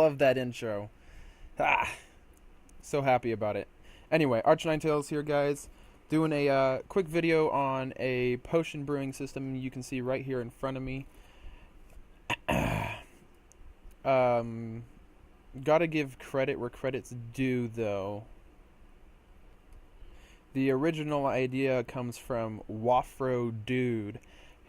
love that intro. Ah, so happy about it. Anyway, Arch Nine Tails here, guys. Doing a quick video on a potion brewing system you can see right here in front of me. um, Gotta give credit where credit's due, though. The original idea comes from Wafrodude,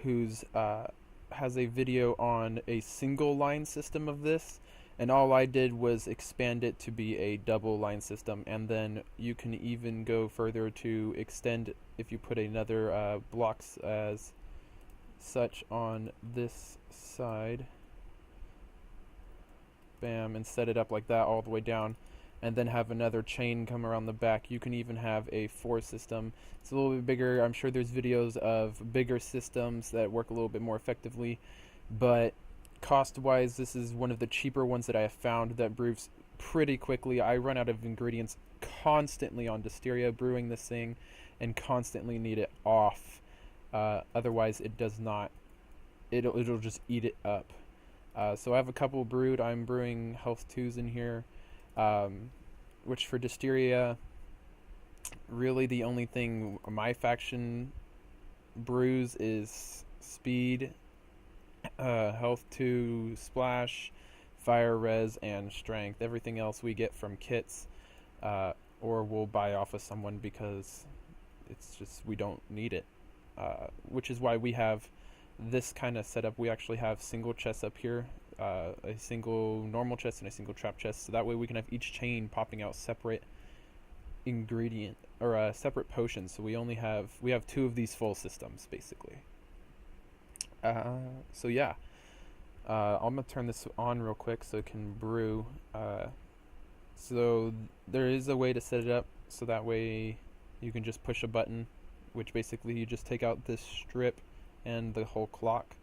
who's has a video on a single line system of this, and all I did was expand it to be a double line system, and then you can even go further to extend if you put another blocks as such on this side. Bam, and set it up like that all the way down, and then have another chain come around the back. You can even have a 4 system. It's a little bit bigger. I'm sure there's videos of bigger systems that work a little bit more effectively, but cost-wise, this is one of the cheaper ones that I have found that brews pretty quickly. I run out of ingredients constantly on Disteria brewing this thing, and constantly need it off. Otherwise, it does not. It'll just eat it up. So I have a couple brewed. I'm brewing Health 2s in here. Which for Disteria, really the only thing my faction brews is speed, health 2, splash, fire res, and strength. Everything else we get from kits, or we'll buy off of someone because it's just we don't need it. Which is why we have this kind of setup. We actually have single chests up here. A single normal chest and a single trap chest, so that way we can have each chain popping out separate ingredient or separate potions. So we have 2 of these full systems basically. So yeah, I'm gonna turn this on real quick so it can brew. So there is a way to set it up so that way you can just push a button, which basically you just take out this strip and the whole clock.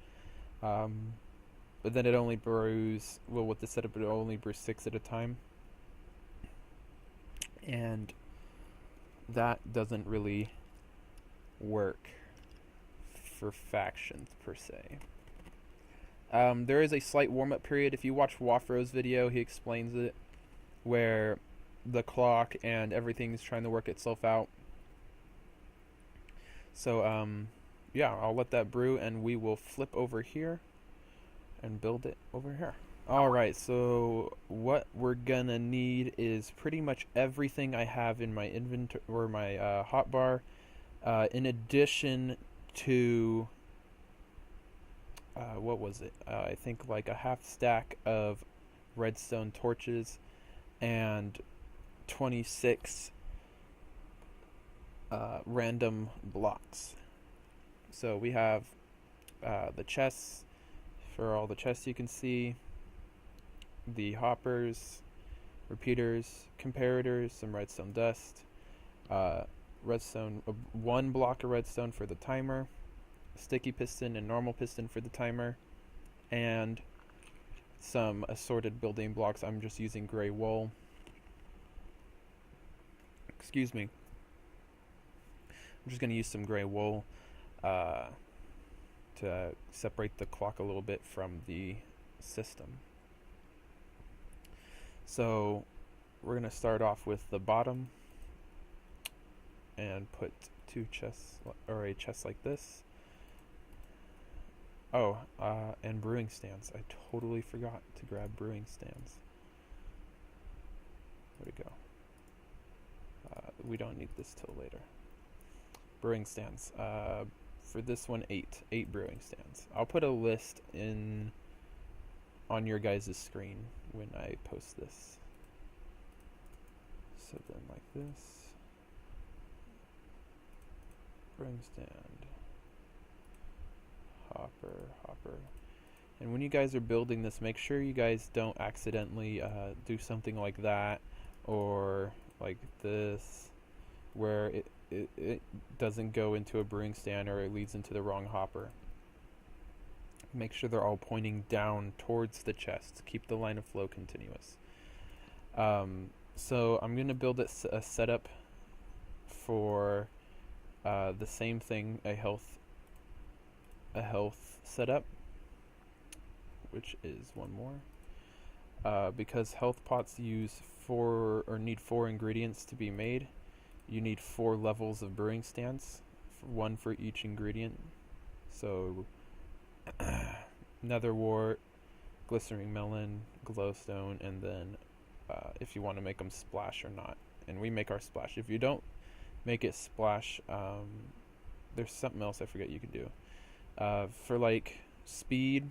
But then it only brews, well, with the setup it only brews 6 at a time, and that doesn't really work for factions per se. There is a slight warm-up period. If you watch Wafro's video, he explains it, where the clock and everything's trying to work itself out. So yeah, I'll let that brew and we will flip over here and build it over here. Alright, so what we're gonna need is pretty much everything I have in my inventory or my hotbar, in addition to what was it? I think like a half stack of redstone torches and 26 random blocks. So we have the chests. For all the chests you can see, the hoppers, repeaters, comparators, some redstone dust, redstone, 1 block of redstone for the timer, sticky piston and normal piston for the timer, and some assorted building blocks. I'm just using gray wool. Excuse me. I'm just going to use some gray wool to separate the clock a little bit from the system. So we're going to start off with the bottom and put 2 chests, or a chest like this. Oh, and brewing stands. I totally forgot to grab brewing stands. Where'd it go? We don't need this till later. Brewing stands. For this one, 8 brewing stands. I'll put a list on your guys' screen when I post this. So then like this. Brewing stand. Hopper. And when you guys are building this, make sure you guys don't accidentally do something like that or like this, where it doesn't go into a brewing stand or it leads into the wrong hopper. Make sure they're all pointing down towards the chest. Keep the line of flow continuous. So I'm going to build a setup for the same thing, a health setup, which is one more. because health pots use 4 or need 4 ingredients to be made, you need 4 levels of brewing stands, one for each ingredient. So nether wart, glycerine melon, glowstone, and then if you want to make them splash or not. And we make our splash. If you don't make it splash, there's something else I forget you can do. For like speed,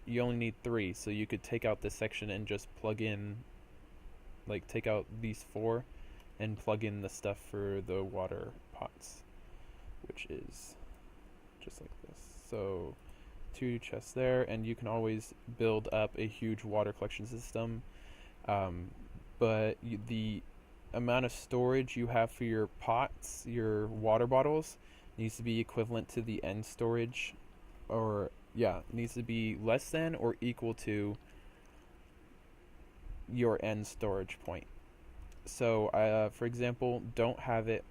you only need 3, so you could take out this section and just plug in, like take out these 4 and plug in the stuff for the water pots, which is just like this. So 2 chests there, and you can always build up a huge water collection system, but the amount of storage you have for your pots, your water bottles, needs to be equivalent to the end storage, or needs to be less than or equal to your end storage point. So for example, don't have it,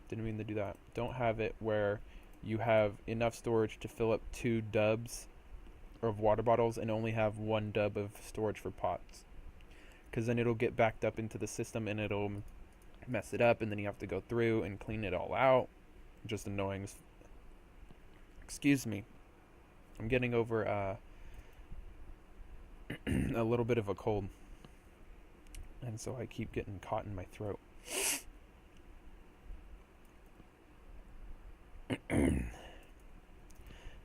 didn't mean to do that, don't have it where you have enough storage to fill up 2 dubs of water bottles and only have 1 dub of storage for pots, because then it'll get backed up into the system and it'll mess it up, and then you have to go through and clean it all out. Just annoying. Excuse me, I'm getting over a little bit of a cold, and so I keep getting caught in my throat.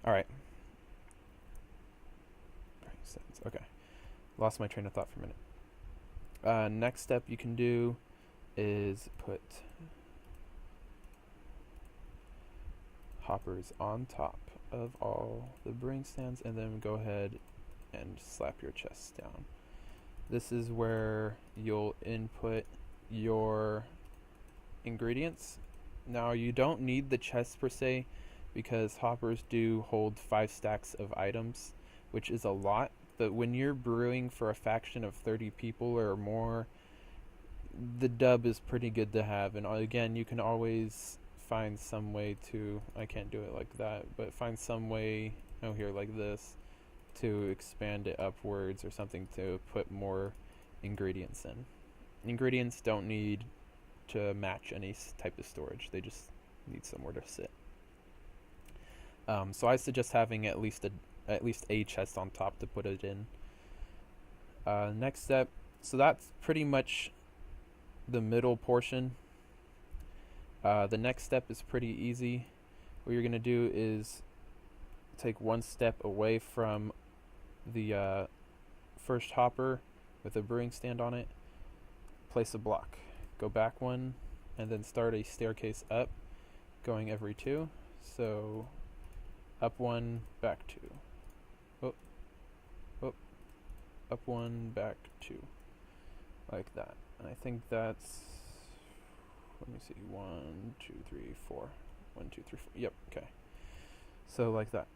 Alright. Okay. Lost my train of thought for a minute. Next step you can do is put hoppers on top of all the brewing stands, and then go ahead and slap your chests down. This is where you'll input your ingredients. Now you don't need the chests per se, because hoppers do hold 5 stacks of items, which is a lot, but when you're brewing for a faction of 30 people or more, the dub is pretty good to have. And again, you can always find some way to, I can't do it like that, but find some way, here like this, to expand it upwards or something to put more ingredients in. Ingredients don't need to match any type of storage, they just need somewhere to sit. So I suggest having at least a chest on top to put it in. Next step, so that's pretty much the middle portion. The next step is pretty easy. What you're going to do is take 1 step away from the first hopper with a brewing stand on it, place a block, go back 1, and then start a staircase up, going every 2. So up 1, back 2. Up 1, back 2. Like that. And I think that's, let me see, 1, 2, 3, 4. 1, 2, 3, 4. Yep, okay. So like that.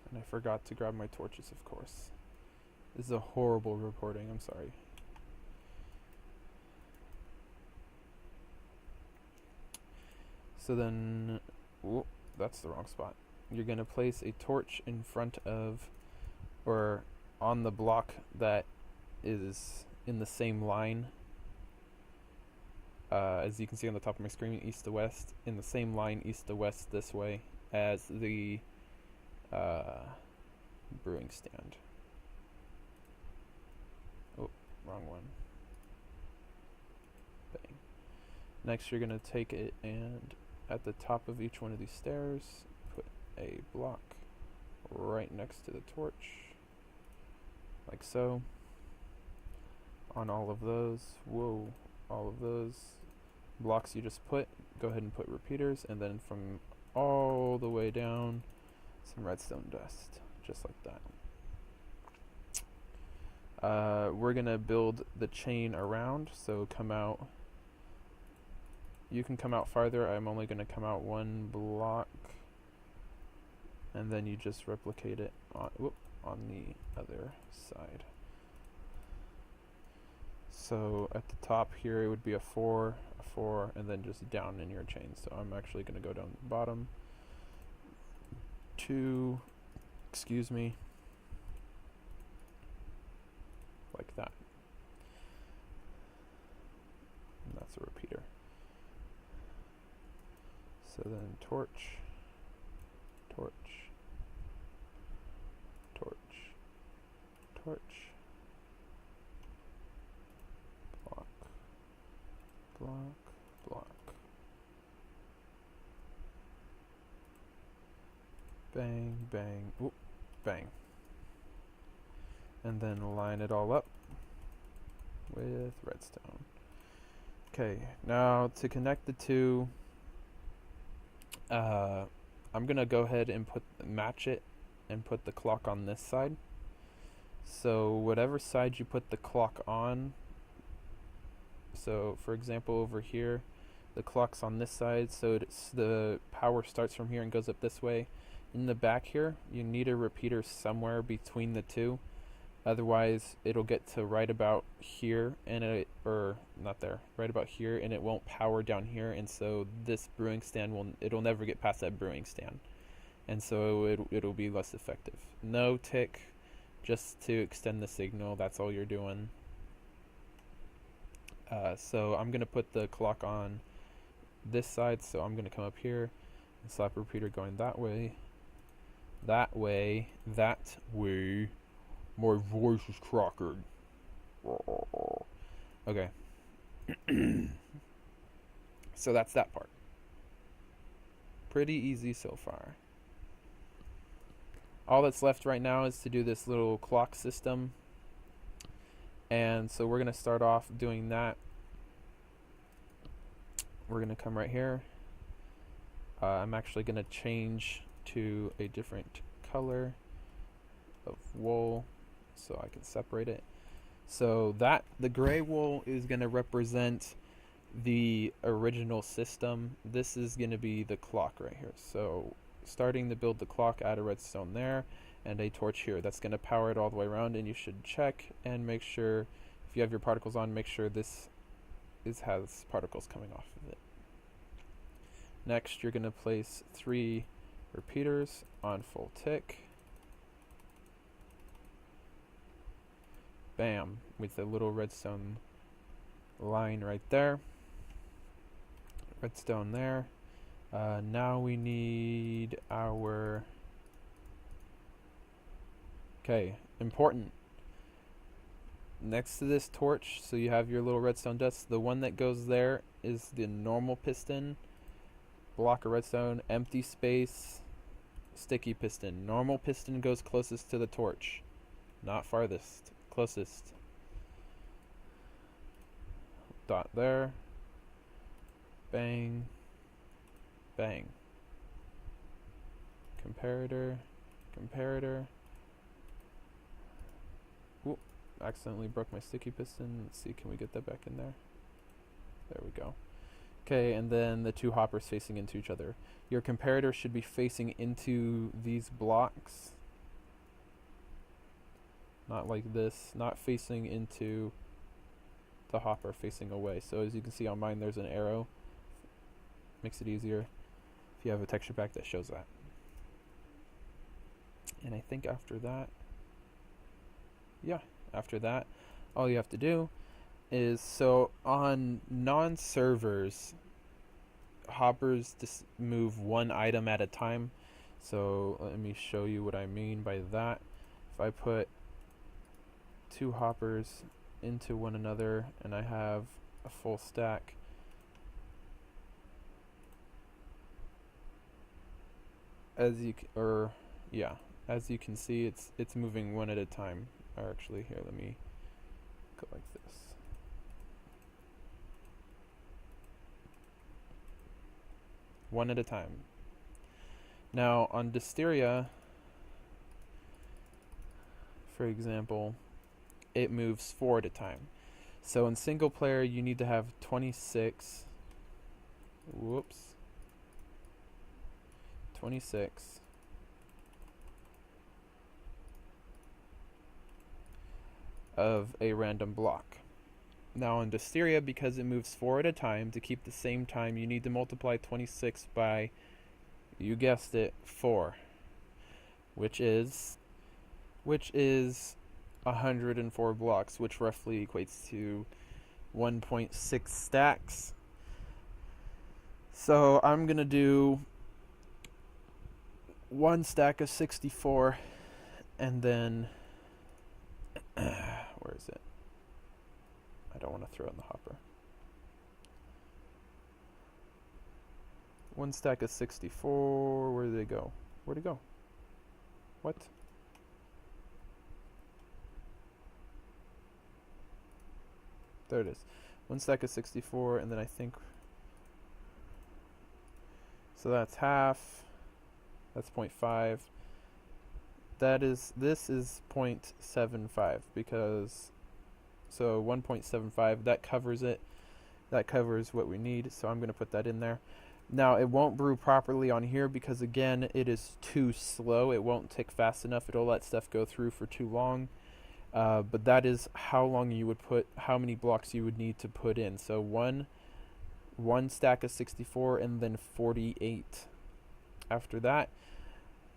And I forgot to grab my torches, of course. This is a horrible recording, I'm sorry. So then, that's the wrong spot. You're going to place a torch in front of, or on the block that is in the same line, as you can see on the top of my screen, east to west, in the same line east to west this way as the brewing stand. Oh, wrong one. Bang. Next you're going to take it and at the top of each one of these stairs put a block right next to the torch, like so. On all of those, all of those blocks you just put, go ahead and put repeaters, and then from all the way down some redstone dust, just like that. We're gonna build the chain around, so come out, you can come out farther. I'm only gonna come out 1 block, and then you just replicate it on the other side. So at the top here it would be a 4, and then just down in your chain. So I'm actually going to go down the bottom. 2, excuse me. like that. And that's a repeater. So then torch, torch, torch, torch, block, block, block, bang, bang, oop, bang. And then line it all up with redstone. Okay, now to connect the two, I'm gonna go ahead and match it and put the clock on this side. So whatever side you put the clock on, so for example over here, the clock's on this side, so the power starts from here and goes up this way. In the back here, you need a repeater somewhere between the two. Otherwise, it'll get to right about here, and right about here, and it won't power down here, and so this brewing stand it'll never get past that brewing stand, and so it'll be less effective. No tick, just to extend the signal. That's all you're doing. So I'm gonna put the clock on this side, so I'm gonna come up here and slap a repeater going that way, that way, that way. My voice is cracking. Okay. So that's that part. Pretty easy so far. All that's left right now is to do this little clock system. And so we're going to start off doing that. We're going to come right here. I'm actually going to change to a different color of wool, so I can separate it. So the gray wool is going to represent the original system. This is going to be the clock right here. So starting to build the clock, add a redstone there and a torch here. That's going to power it all the way around, and you should check and make sure, if you have your particles on, make sure this has particles coming off of it. Next, you're going to place 3 repeaters on full tick. Bam, with a little redstone line right there. Redstone there. Now we need our... Okay, important. Next to this torch, so you have your little redstone dust, the one that goes there is the normal piston. Block of redstone, empty space, sticky piston. Normal piston goes closest to the torch, not farthest. Closest. Dot there. Bang. Bang. Comparator. Comparator. Oop. Accidentally broke my sticky piston. Let's see, can we get that back in there? There we go. Okay, and then the 2 hoppers facing into each other. Your comparator should be facing into these blocks. Not like this, not facing into the hopper, facing away. So as you can see on mine, there's an arrow. Makes it easier if you have a texture pack that shows that. And I think after that, after that, all you have to do is, so on non-servers, hoppers just move 1 item at a time. So let me show you what I mean by that. If I put 2 hoppers into one another and I have a full stack, as you can see, it's moving 1 at a time. Or actually, here, let me go like this. One at a time. Now on Disteria, for example, it moves 4 at a time. So in single player, you need to have 26. 26 of a random block. Now in Disteria, because it moves 4 at a time, to keep the same time, you need to multiply 26 by, you guessed it, 4, which is 104 blocks, which roughly equates to 1.6 stacks. So I'm gonna do one stack of 64, and then where is it? I don't want to throw it in the hopper. One stack of 64. Where did they go? Where'd it go? What? There it is. One stack of 64, and then I think. So that's half. That's 0.5. This is 0.75 because. So 1.75, that covers it. That covers what we need, so I'm going to put that in there. Now, it won't brew properly on here because, again, it is too slow. It won't tick fast enough. It'll let stuff go through for too long. But that is how long you would put, how many blocks you would need to put in. So one stack of 64 and then 48. After that,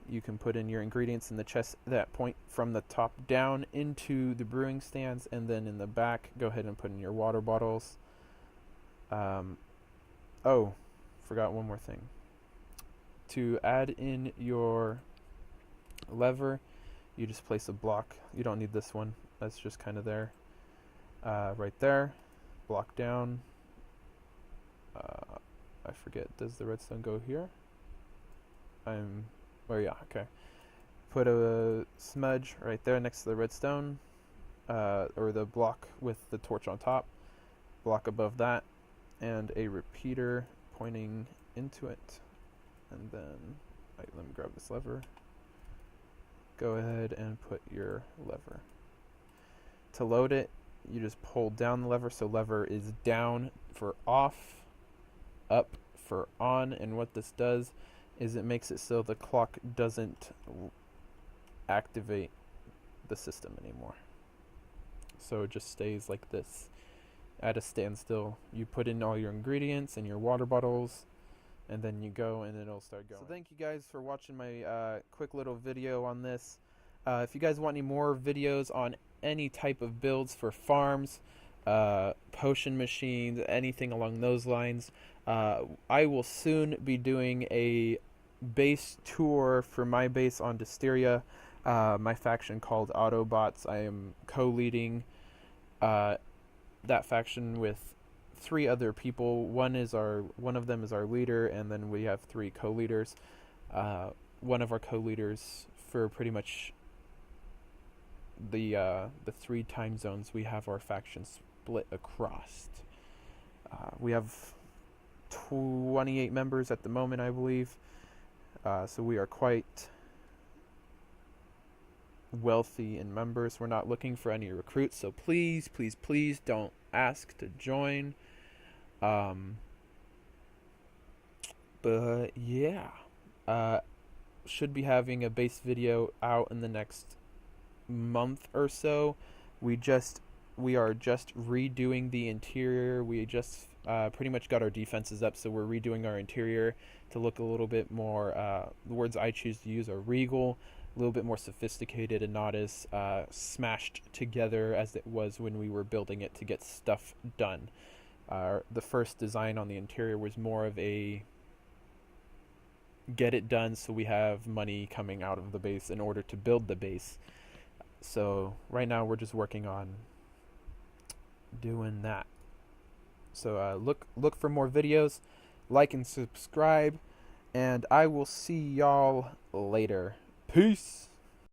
you can put in your ingredients in the chest at that point from the top down into the brewing stands, and then in the back, go ahead and put in your water bottles. Oh, forgot one more thing. To add in your lever, you just place a block. You don't need this one. That's just kind of there. Right there. Block down. I forget. Does the redstone go here? Oh yeah, okay. Put a smudge right there next to the redstone. Or the block with the torch on top. Block above that. And a repeater pointing into it. And then, let me grab this lever. Go ahead and put your lever. To load it, you just pull down the lever, so lever is down for off, up for on, and what this does is it makes it so the clock doesn't activate the system anymore. So it just stays like this at a standstill. You put in all your ingredients and your water bottles, and then you go and it'll start going. So thank you guys for watching my quick little video on this. If you guys want any more videos on any type of builds for farms, potion machines, anything along those lines, I will soon be doing a base tour for my base on Dysteria, my faction called Autobots. I am co-leading that faction with 3 other people. One of them is our leader, and then we have 3 co-leaders. One of our co-leaders for pretty much the 3 time zones we have our faction split across. We have 28 members at the moment, I believe. So we are quite wealthy in members. We're not looking for any recruits, so please, please, please don't ask to join. But yeah, should be having a base video out in the next month or so. We are just redoing the interior. We just pretty much got our defenses up, so we're redoing our interior to look a little bit more, the words I choose to use are regal, a little bit more sophisticated, and not as smashed together as it was when we were building it to get stuff done. The first design on the interior was more of a get it done so we have money coming out of the base in order to build the base. So right now we're just working on doing that. So look for more videos, like and subscribe, and I will see y'all later. Peace.